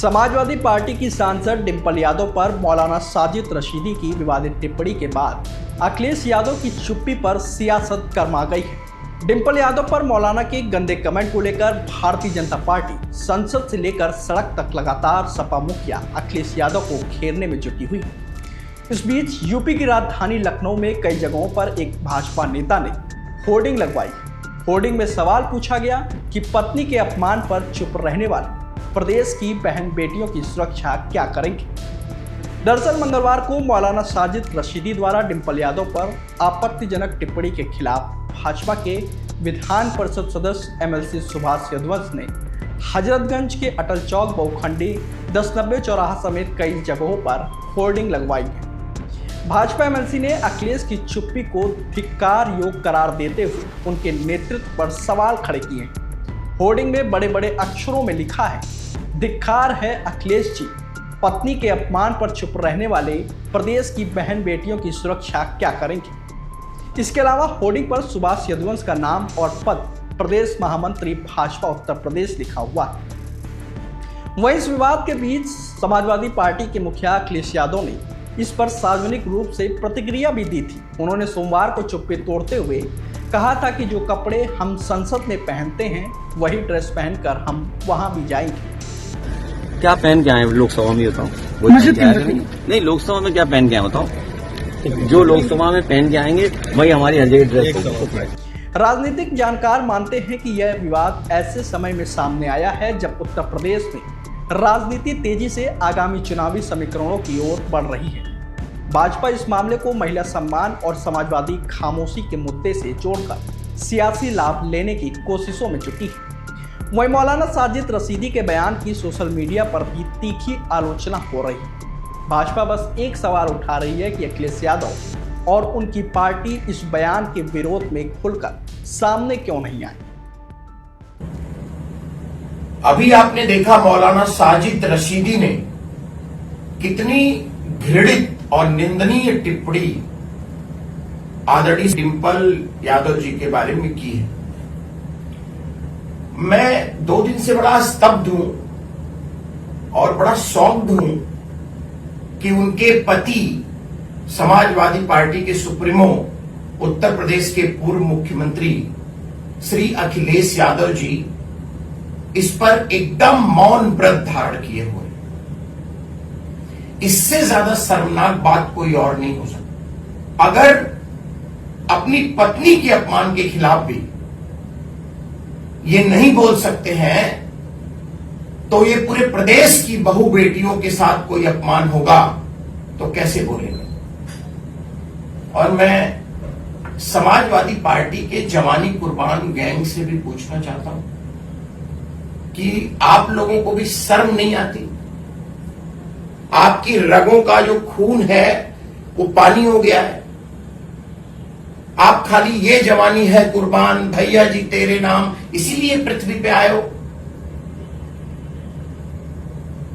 Samajwadi party की सांसद डिंपल यादव पर मौलाना साजिद रशीदी की विवादित टिप्पणी के बाद अखिलेश यादव की चुप्पी पर सियासत गर्मा गई है। डिंपल यादव पर मौलाना के गंदे कमेंट को लेकर भारतीय जनता पार्टी संसद से लेकर सड़क तक लगातार सपा मुखिया अखिलेश यादव को घेरने में जुटी हुई है। इस बीच यूपी की राजधानी लखनऊ में कई जगहों पर एक भाजपा नेता ने होर्डिंग लगवाई। होर्डिंग में सवाल पूछा गया कि पत्नी के अपमान पर चुप रहने वाले प्रदेश की बहन बेटियों की सुरक्षा क्या करेंगे। दरअसल मंगलवार को मौलाना साजिद रशीदी द्वारा डिंपल यादव पर आपत्तिजनक टिप्पणी के खिलाफ भाजपा के विधान परिषद सदस्य एमएलसी सुभाष यदुवंश ने हजरतगंज के अटल चौक बहुखंडी 1090 चौराहा समेत कई जगहों पर होर्डिंग लगवाई है। भाजपा एमएलसी ने अखिलेश की चुप्पी को धिक्कार योग करार देते हुए उनके नेतृत्व पर सवाल खड़े किए। होर्डिंग में बड़े बड़े अक्षरों में लिखा है, धिक्कार है अखिलेश जी, पत्नी के अपमान पर चुप रहने वाले प्रदेश की बहन बेटियों की सुरक्षा क्या करेंगे। इसके अलावा होर्डिंग पर सुभाष यदुवंश का नाम और पद प्रदेश महामंत्री भाजपा उत्तर प्रदेश लिखा हुआ है। वहीं इस विवाद के बीच समाजवादी पार्टी के मुखिया अखिलेश यादव ने इस पर सार्वजनिक रूप से प्रतिक्रिया भी दी थी। उन्होंने सोमवार को चुप्पी तोड़ते हुए कहा था कि जो कपड़े हम संसद में पहनते हैं वही ड्रेस पहनकर हम वहां भी जाएंगे। क्या पहन के आए लोकसभा में बताओ? नहीं, लोकसभा में क्या पहन के आए बताओ? जो लोकसभा में पहन के आएंगे वही हमारी हर ड्रेस होगी। राजनीतिक जानकार मानते हैं कि यह विवाद ऐसे समय में सामने आया है जब उत्तर प्रदेश में राजनीति तेजी से आगामी चुनावी समीकरणों की ओर बढ़ रही है। भाजपा इस मामले को महिला सम्मान और समाजवादी खामोशी के मुद्दे से जोड़कर सियासी लाभ लेने की कोशिशों में जुटी है। वहीं मौलाना साजिद रशीदी के बयान की सोशल मीडिया पर भी तीखी आलोचना हो रही है। भाजपा बस एक सवाल उठा रही है कि अखिलेश यादव और उनकी पार्टी इस बयान के विरोध में खुलकर सामने क्यों नहीं आए। अभी आपने देखा मौलाना साजिद रशीदी ने कितनी घृणित और निंदनीय टिप्पणी आदरणीय डिंपल यादव जी के बारे में की है। मैं 2 दिन से बड़ा स्तब्ध हूं और बड़ा शॉक्ड हूं कि उनके पति समाजवादी पार्टी के सुप्रीमो उत्तर प्रदेश के पूर्व मुख्यमंत्री श्री अखिलेश यादव जी इस पर एकदम मौन व्रत धारण किए हुए। इससे ज्यादा शर्मनाक बात कोई और नहीं हो सकती। अगर अपनी पत्नी के अपमान के खिलाफ भी ये नहीं बोल सकते हैं तो ये पूरे प्रदेश की बहु बेटियों के साथ कोई अपमान होगा तो कैसे बोलेंगे। और मैं समाजवादी पार्टी के जवानी कुर्बान गैंग से भी पूछना चाहता हूं कि आप लोगों को भी शर्म नहीं आती? आपकी रगों का जो खून है वो पानी हो गया है। आप खाली ये जवानी है कुर्बान भैया जी तेरे नाम इसीलिए पृथ्वी पे आए हो।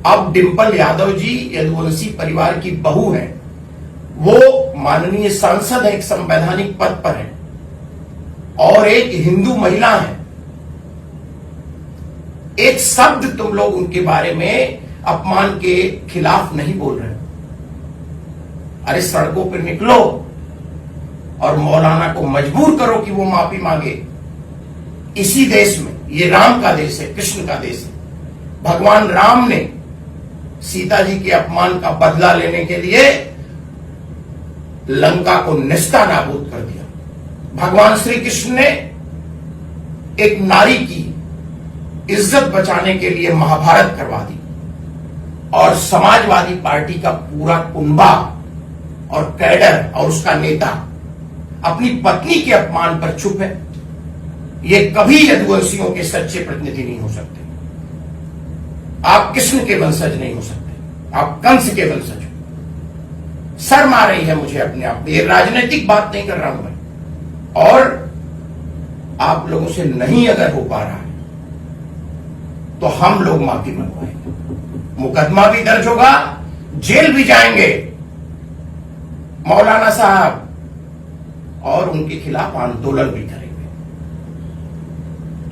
अब डिंपल यादव जी यदुवंशी परिवार की बहू है, वो माननीय सांसद है, एक संवैधानिक पद पर है और एक हिंदू महिला है। एक शब्द तुम लोग उनके बारे में अपमान के खिलाफ नहीं बोल रहे। अरे सड़कों पर निकलो और मौलाना को मजबूर करो कि वो माफी मांगे। इसी देश में, ये राम का देश है, कृष्ण का देश है। भगवान राम ने सीता जी के अपमान का बदला लेने के लिए लंका को निस्ता नाबूद कर दिया। भगवान श्री कृष्ण ने एक नारी की इज्जत बचाने के लिए महाभारत करवा दी और समाजवादी पार्टी का पूरा कुनबा और कैडर और उसका नेता अपनी पत्नी के अपमान पर चुप है। ये कभी यदुवंशियों के सच्चे प्रतिनिधि नहीं हो सकते। आप कृष्ण के वंशज नहीं हो सकते, आप कंस के वंशज हो। शर्म आ रही है मुझे अपने आप में। ये राजनीतिक बात नहीं कर रहा हूं मैं। और आप लोगों से नहीं अगर हो पा रहा है तो हम लोग माफी मंगवाएंगे, मुकदमा भी दर्ज होगा, जेल भी जाएंगे मौलाना साहब और उनके खिलाफ आंदोलन भी करेंगे।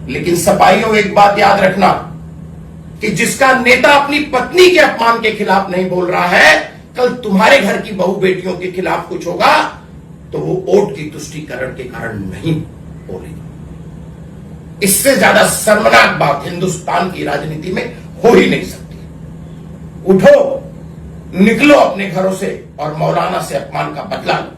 लेकिन सपाइयों एक बात याद रखना, कि जिसका नेता अपनी पत्नी के अपमान के खिलाफ नहीं बोल रहा है, कल तुम्हारे घर की बहू बेटियों के खिलाफ कुछ होगा तो वो वोट की तुष्टीकरण के कारण नहीं बोलेगा। इससे ज्यादा शर्मनाक बात हिंदुस्तान की राजनीति में हो ही नहीं सकती। उठो, निकलो अपने घरों से और मौलाना से अपमान का बदला लो।